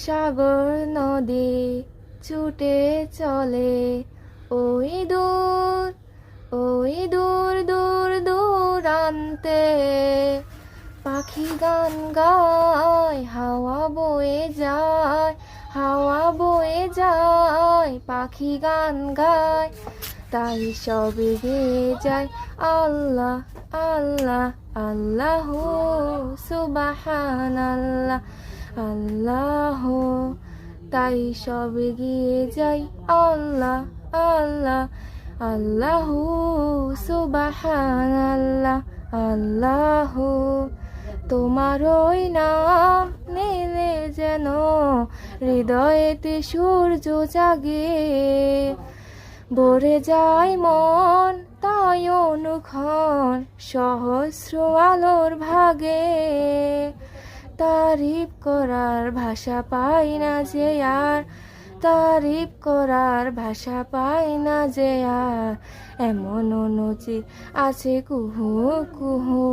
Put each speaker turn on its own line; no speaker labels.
সাগর নদী ছুটে চলে ওই দূর দূর দূরান্তে। পাখি গান গায়, হাওয়া বয়ে যায়, হাওয়া বয়ে যায়, পাখি গান গায়। তাই সবে গেয়ে যায় আল্লাহ আল্লাহ আল্লাহ সুবহানাল্লাহ আল্লাহ। তাই সবে গিয়ে যাই আল্লাহ আল্লাহ আল্লাহ সুবহানাল্লাহ আল্লাহ। তোমার ওই নাম নিলে যেন হৃদয়েতে সূর্য জাগে, ভরে যায় মন তাই অনুক্ষণ সহস্র আলোর ভাগে। তারিফ করার ভাষা পাই না যে আর, তারিফ করার ভাষা পাই না যে আর, এমন নজির আছে কুহু কুহু।